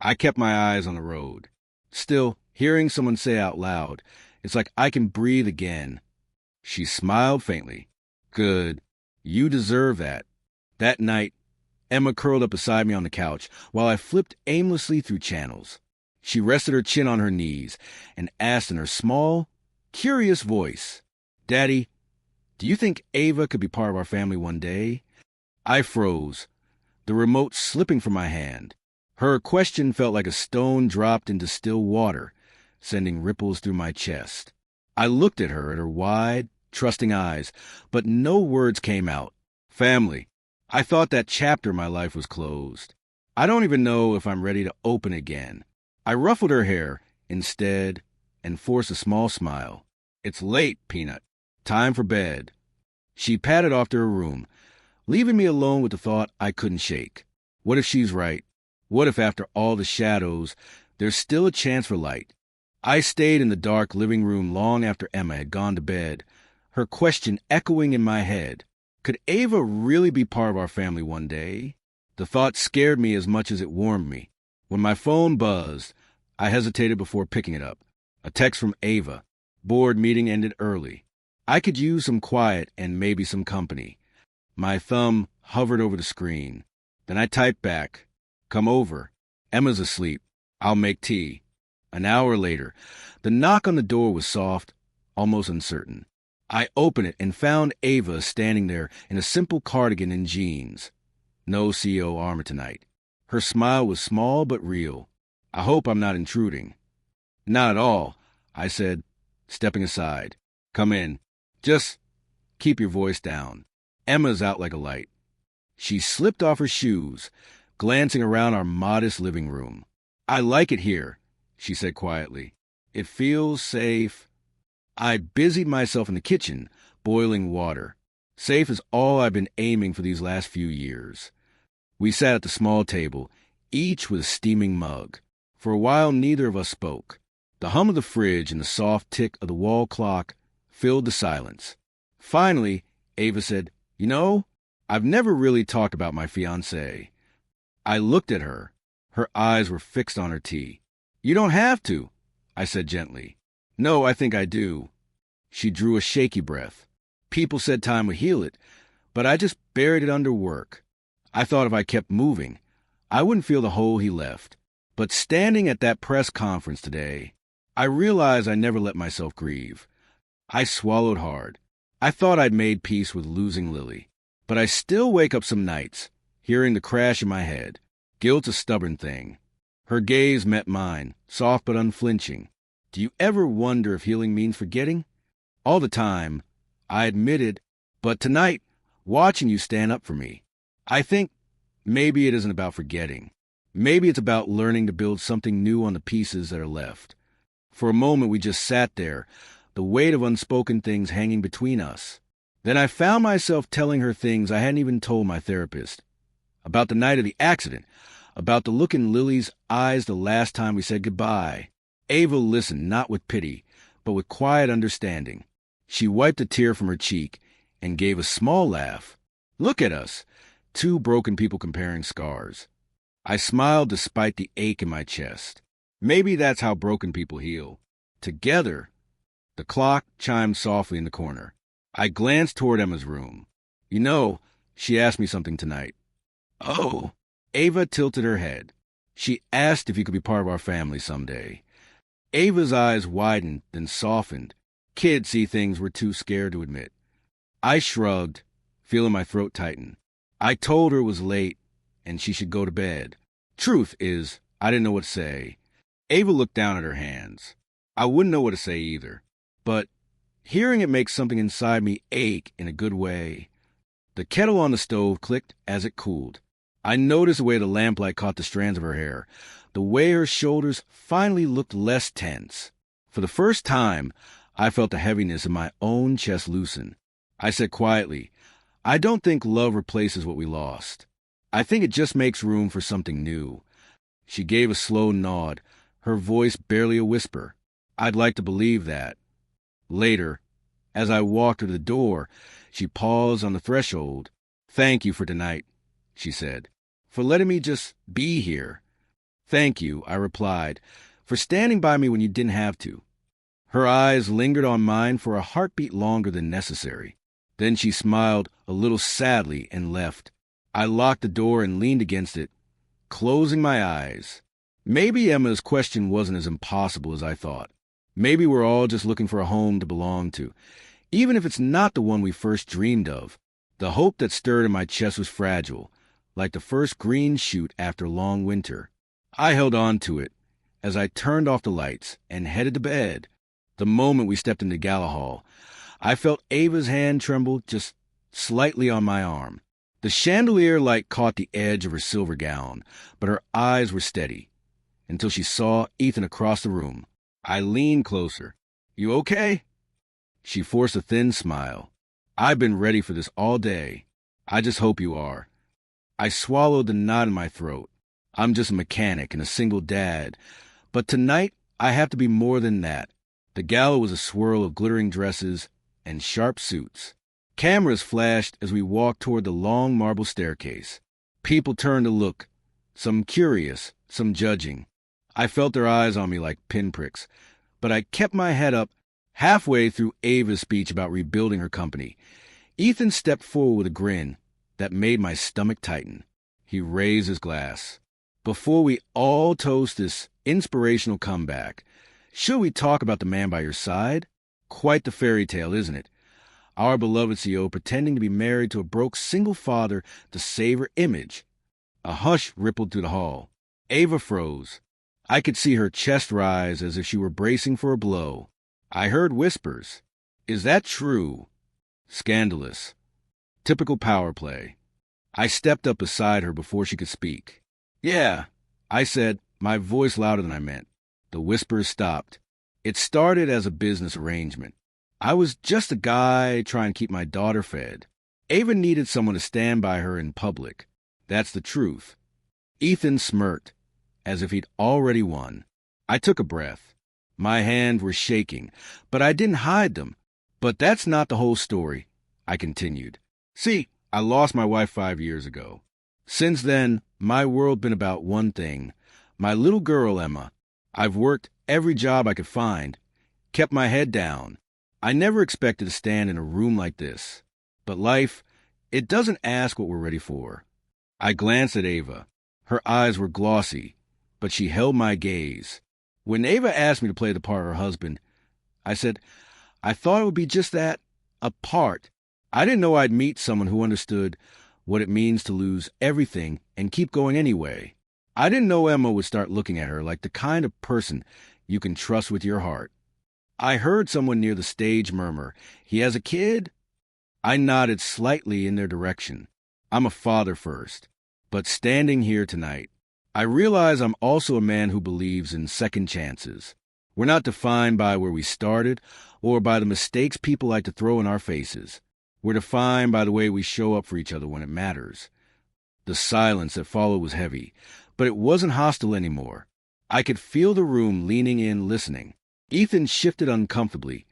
I kept my eyes on the road. Still, hearing someone say out loud, it's like I can breathe again. She smiled faintly. "Good. You deserve that." That night, Emma curled up beside me on the couch while I flipped aimlessly through channels. She rested her chin on her knees and asked in her small, curious voice, "Daddy, do you think Ava could be part of our family one day?" I froze, the remote slipping from my hand. Her question felt like a stone dropped into still water, sending ripples through my chest. I looked at her wide, trusting eyes, but no words came out. Family. I thought that chapter of my life was closed. I don't even know if I'm ready to open again. I ruffled her hair, instead, and forced a small smile. "It's late, Peanut. Time for bed." She padded off to her room, leaving me alone with the thought I couldn't shake. What if she's right? What if after all the shadows, there's still a chance for light? I stayed in the dark living room long after Emma had gone to bed, her question echoing in my head. Could Ava really be part of our family one day? The thought scared me as much as it warmed me. When my phone buzzed, I hesitated before picking it up. A text from Ava. Board meeting ended early. I could use some quiet and maybe some company. My thumb hovered over the screen. Then I typed back, "Come over. Emma's asleep. I'll make tea." An hour later, the knock on the door was soft, almost uncertain. I opened it and found Ava standing there in a simple cardigan and jeans. No CEO armor tonight. Her smile was small but real. "I hope I'm not intruding." "Not at all," I said, stepping aside. "Come in. Just keep your voice down. Emma's out like a light." She slipped off her shoes, glancing around our modest living room. "I like it here," she said quietly. "It feels safe." I busied myself in the kitchen, boiling water. Safe is all I've been aiming for these last few years. We sat at the small table, each with a steaming mug. For a while, neither of us spoke. The hum of the fridge and the soft tick of the wall clock filled the silence. Finally, Ava said, "You know, I've never really talked about my fiancé." I looked at her. Her eyes were fixed on her tea. "You don't have to," I said gently. "No, I think I do." She drew a shaky breath. "People said time would heal it, but I just buried it under work. I thought if I kept moving, I wouldn't feel the hole he left. But standing at that press conference today, I realized I never let myself grieve. I swallowed hard. I thought I'd made peace with losing Lily, but I still wake up some nights, hearing the crash in my head. Guilt's a stubborn thing. Her gaze met mine, soft but unflinching. Do you ever wonder if healing means forgetting? All the time, I admitted, but tonight, watching you stand up for me, I think maybe it isn't about forgetting. Maybe it's about learning to build something new on the pieces that are left. For a moment, we just sat there, the weight of unspoken things hanging between us. Then I found myself telling her things I hadn't even told my therapist. About the night of the accident, about the look in Lily's eyes the last time we said goodbye. Ava listened, not with pity, but with quiet understanding. She wiped a tear from her cheek and gave a small laugh. Look at us, two broken people comparing scars. I smiled despite the ache in my chest. Maybe that's how broken people heal. Together. The clock chimed softly in the corner. I glanced toward Emma's room. You know, she asked me something tonight. Oh. Ava tilted her head. She asked if you could be part of our family someday. Ava's eyes widened, then softened. Kids see things we're too scared to admit. I shrugged, feeling my throat tighten. I told her it was late and she should go to bed. Truth is, I didn't know what to say. Ava looked down at her hands. I wouldn't know what to say either. But hearing it makes something inside me ache in a good way. The kettle on the stove clicked as it cooled. I noticed the way the lamplight caught the strands of her hair, the way her shoulders finally looked less tense. For the first time, I felt the heaviness in my own chest loosen. I said quietly, I don't think love replaces what we lost. I think it just makes room for something new. She gave a slow nod, her voice barely a whisper. I'd like to believe that. Later, as I walked her to the door, she paused on the threshold. Thank you for tonight, she said, for letting me just be here. Thank you, I replied, for standing by me when you didn't have to. Her eyes lingered on mine for a heartbeat longer than necessary. Then she smiled a little sadly and left. I locked the door and leaned against it, closing my eyes. Maybe Emma's question wasn't as impossible as I thought. Maybe we're all just looking for a home to belong to, even if it's not the one we first dreamed of. The hope that stirred in my chest was fragile, like the first green shoot after long winter. I held on to it as I turned off the lights and headed to bed. The moment we stepped into Gala Hall, I felt Ava's hand tremble just slightly on my arm. The chandelier light caught the edge of her silver gown, but her eyes were steady until she saw Ethan across the room. I leaned closer. You okay? She forced a thin smile. I've been ready for this all day. I just hope you are. I swallowed the knot in my throat. I'm just a mechanic and a single dad. But tonight, I have to be more than that. The gala was a swirl of glittering dresses and sharp suits. Cameras flashed as we walked toward the long marble staircase. People turned to look, some curious, some judging. I felt their eyes on me like pinpricks, but I kept my head up. Halfway through Ava's speech about rebuilding her company, Ethan stepped forward with a grin that made my stomach tighten. He raised his glass. Before we all toast this inspirational comeback, should we talk about the man by your side? Quite the fairy tale, isn't it? Our beloved CEO pretending to be married to a broke single father to save her image. A hush rippled through the hall. Ava froze. I could see her chest rise as if she were bracing for a blow. I heard whispers. Is that true? Scandalous. Typical power play. I stepped up beside her before she could speak. Yeah, I said, my voice louder than I meant. The whispers stopped. It started as a business arrangement. I was just a guy trying to keep my daughter fed. Ava needed someone to stand by her in public. That's the truth. Ethan smirked, as if he'd already won. I took a breath. My hands were shaking, but I didn't hide them. But that's not the whole story, I continued. See, I lost my wife 5 years ago. Since then, my world's been about one thing. My little girl, Emma. I've worked every job I could find, kept my head down. I never expected to stand in a room like this. But life, it doesn't ask what we're ready for. I glanced at Ava. Her eyes were glossy, but she held my gaze. When Ava asked me to play the part of her husband, I said, I thought it would be just that, Apart. I didn't know I'd meet someone who understood what it means to lose everything and keep going anyway. I didn't know Emma would start looking at her like the kind of person you can trust with your heart. I heard someone near the stage murmur, "He has a kid?" I nodded slightly in their direction. I'm a father first. But standing here tonight, I realize I'm also a man who believes in second chances. We're not defined by where we started or by the mistakes people like to throw in our faces. We're defined by the way we show up for each other when it matters. The silence that followed was heavy, but it wasn't hostile anymore. I could feel the room leaning in, listening. Ethan shifted uncomfortably,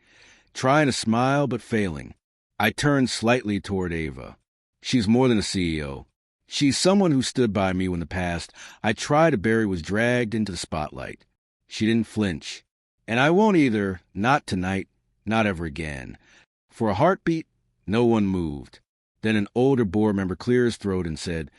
trying to smile but failing. I turned slightly toward Ava. She's more than a CEO. She's someone who stood by me when the past I tried to bury was dragged into the spotlight. She didn't flinch. And I won't either, not tonight, not ever again. For a heartbeat, no one moved. Then an older board member cleared his throat and said,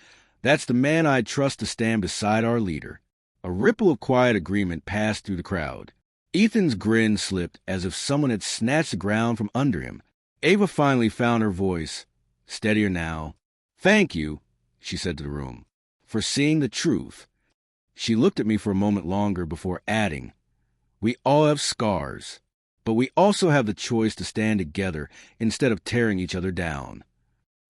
"That's the man I'd trust to stand beside our leader." A ripple of quiet agreement passed through the crowd. Ethan's grin slipped as if someone had snatched the ground from under him. Ava finally found her voice, steadier now. "Thank you," she said to the room, "for seeing the truth." She looked at me for a moment longer before adding, "We all have scars, but we also have the choice to stand together instead of tearing each other down."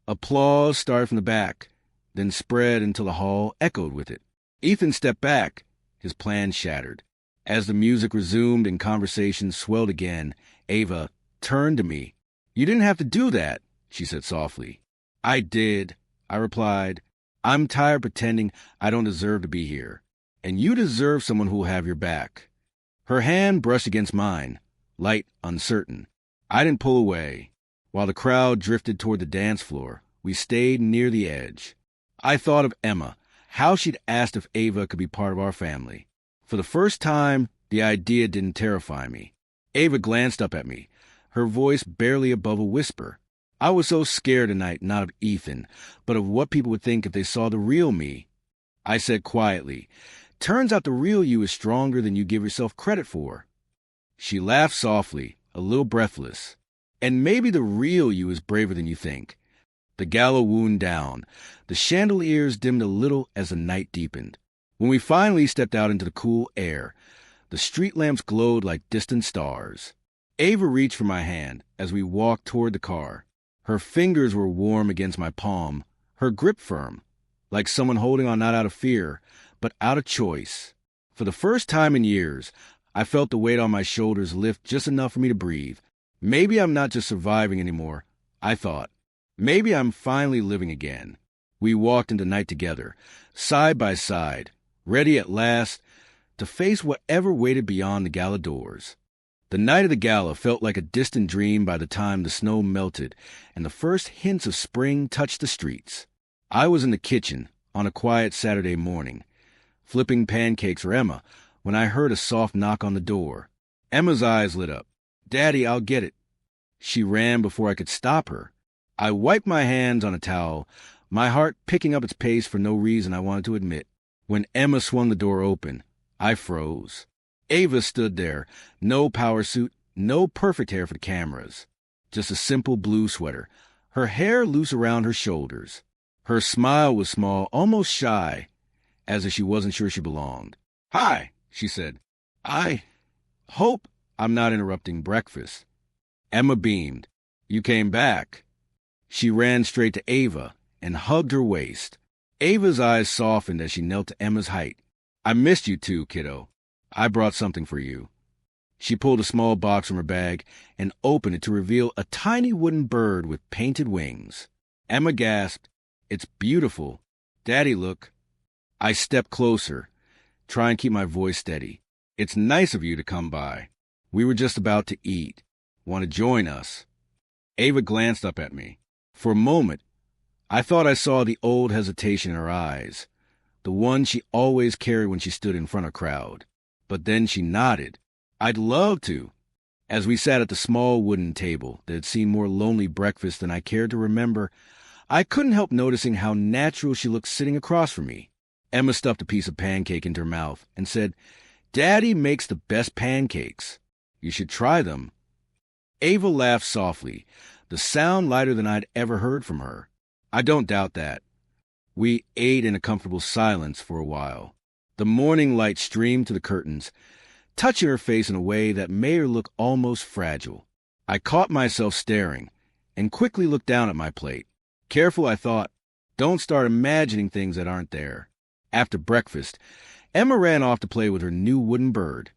Applause started from the back, then spread until the hall echoed with it. Ethan stepped back, his plan shattered. As the music resumed and conversation swelled again, Ava turned to me. "You didn't have to do that," she said softly. "I did," I replied. "I'm tired pretending I don't deserve to be here. And you deserve someone who'll have your back." Her hand brushed against mine, light, uncertain. I didn't pull away. While the crowd drifted toward the dance floor, we stayed near the edge. I thought of Emma, how she'd asked if Ava could be part of our family. For the first time, the idea didn't terrify me. Ava glanced up at me, her voice barely above a whisper. I was so scared tonight, not of Ethan, but of what people would think if they saw the real me. I said quietly, "Turns out the real you is stronger than you give yourself credit for." She laughed softly, a little breathless. "And maybe the real you is braver than you think." The gala wound down. The chandeliers dimmed a little as the night deepened. When we finally stepped out into the cool air, the street lamps glowed like distant stars. Ava reached for my hand as we walked toward the car. Her fingers were warm against my palm, her grip firm, like someone holding on not out of fear, but out of choice. For the first time in years, I felt the weight on my shoulders lift just enough for me to breathe. Maybe I'm not just surviving anymore, I thought. Maybe I'm finally living again. We walked into night together, side by side, ready at last to face whatever waited beyond the gala doors. The night of the gala felt like a distant dream by the time the snow melted and the first hints of spring touched the streets. I was in the kitchen on a quiet Saturday morning, flipping pancakes for Emma, when I heard a soft knock on the door. Emma's eyes lit up. "Daddy, I'll get it." She ran before I could stop her. I wiped my hands on a towel, my heart picking up its pace for no reason I wanted to admit. When Emma swung the door open, I froze. Ava stood there, no power suit, no perfect hair for the cameras. Just a simple blue sweater, her hair loose around her shoulders. Her smile was small, almost shy, as if she wasn't sure she belonged. "Hi," she said. "I hope I'm not interrupting breakfast." Emma beamed. "You came back." She ran straight to Ava and hugged her waist. Ava's eyes softened as she knelt to Emma's height. "I missed you too, kiddo. I brought something for you." She pulled a small box from her bag and opened it to reveal a tiny wooden bird with painted wings. Emma gasped, "It's beautiful. Daddy, look." I stepped closer, trying to keep my voice steady. "It's nice of you to come by. We were just about to eat. Want to join us?" Ava glanced up at me. For a moment, I thought I saw the old hesitation in her eyes, the one she always carried when she stood in front of a crowd. But then she nodded. "I'd love to." As we sat at the small wooden table that had seen more lonely breakfasts than I cared to remember, I couldn't help noticing how natural she looked sitting across from me. Emma stuffed a piece of pancake into her mouth and said, "Daddy makes the best pancakes. You should try them." Ava laughed softly, the sound lighter than I'd ever heard from her. I don't doubt that. We ate in a comfortable silence for a while. The morning light streamed to the curtains, touching her face in a way that made her look almost fragile. I caught myself staring and quickly looked down at my plate. Careful, I thought. Don't start imagining things that aren't there. After breakfast, Emma ran off to play with her new wooden bird,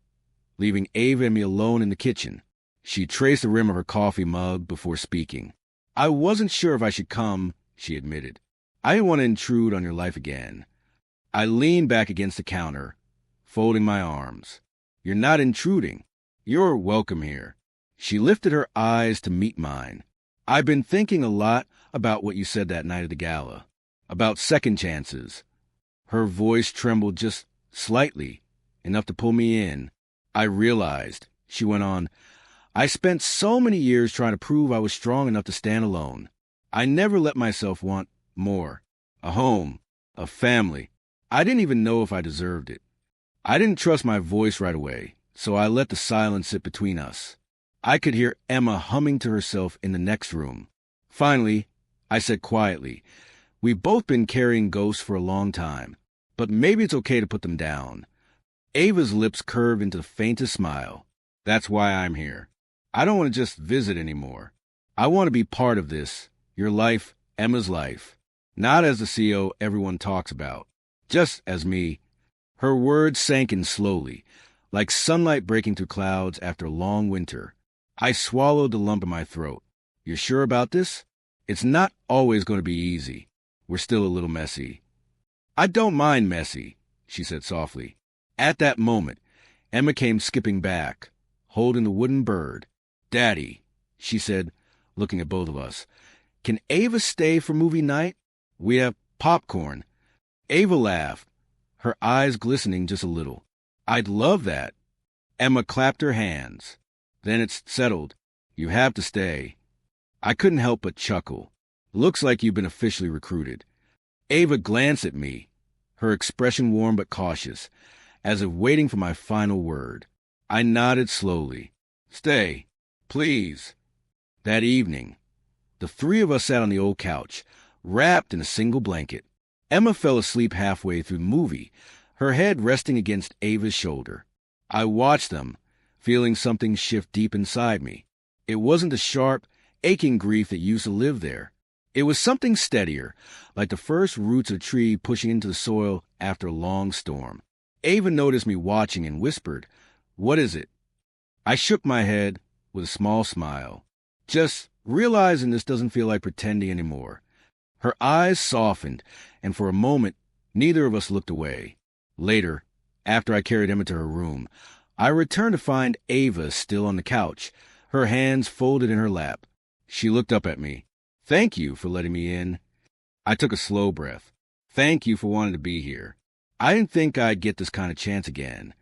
leaving Ava and me alone in the kitchen. She traced the rim of her coffee mug before speaking. I wasn't sure if I should come, she admitted. I didn't want to intrude on your life again. I leaned back against the counter, folding my arms. You're not intruding. You're welcome here. She lifted her eyes to meet mine. I've been thinking a lot about what you said that night at the gala, about second chances. Her voice trembled just slightly, enough to pull me in. I realized, she went on, I spent so many years trying to prove I was strong enough to stand alone. I never let myself want more. A home, a family. I didn't even know if I deserved it. I didn't trust my voice right away, so I let the silence sit between us. I could hear Emma humming to herself in the next room. Finally, I said quietly, we've both been carrying ghosts for a long time, but maybe it's okay to put them down. Ava's lips curved into the faintest smile. That's why I'm here. I don't want to just visit anymore. I want to be part of this, your life, Emma's life. Not as the CEO everyone talks about, just as me. Her words sank in slowly, like sunlight breaking through clouds after a long winter. I swallowed the lump in my throat. You're sure about this? It's not always going to be easy. We're still a little messy. I don't mind messy, she said softly. At that moment, Emma came skipping back, holding the wooden bird. Daddy, she said, looking at both of us, can Ava stay for movie night? We have popcorn. Ava laughed, her eyes glistening just a little. I'd love that. Emma clapped her hands. Then it's settled. You have to stay. I couldn't help but chuckle. Looks like you've been officially recruited. Ava glanced at me, her expression warm but cautious, as if waiting for my final word. I nodded slowly. Stay, please. That evening, the three of us sat on the old couch, wrapped in a single blanket. Emma fell asleep halfway through the movie, her head resting against Ava's shoulder. I watched them, feeling something shift deep inside me. It wasn't the sharp, aching grief that used to live there. It was something steadier, like the first roots of a tree pushing into the soil after a long storm. Ava noticed me watching and whispered, "What is it?" I shook my head with a small smile, just realizing this doesn't feel like pretending anymore. Her eyes softened, and for a moment, neither of us looked away. Later, after I carried Emma to her room, I returned to find Ava still on the couch, her hands folded in her lap. She looked up at me. Thank you for letting me in. I took a slow breath. Thank you for wanting to be here. I didn't think I'd get this kind of chance again.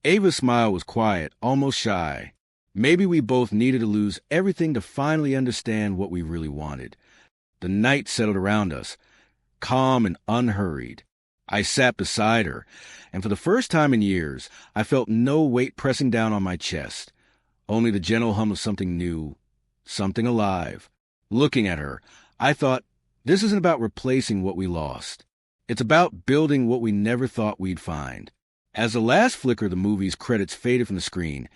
Ava's smile was quiet, almost shy. Maybe we both needed to lose everything to finally understand what we really wanted. The night settled around us, calm and unhurried. I sat beside her, and for the first time in years, I felt no weight pressing down on my chest, only the gentle hum of something new, something alive. Looking at her, I thought, this isn't about replacing what we lost. It's about building what we never thought we'd find. As the last flicker of the movie's credits faded from the screen,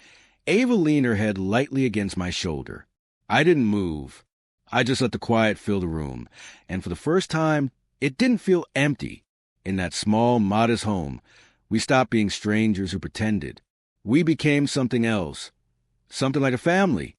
Ava leaned her head lightly against my shoulder. I didn't move. I just let the quiet fill the room, and for the first time, it didn't feel empty. In that small, modest home, we stopped being strangers who pretended. We became something else, something like a family.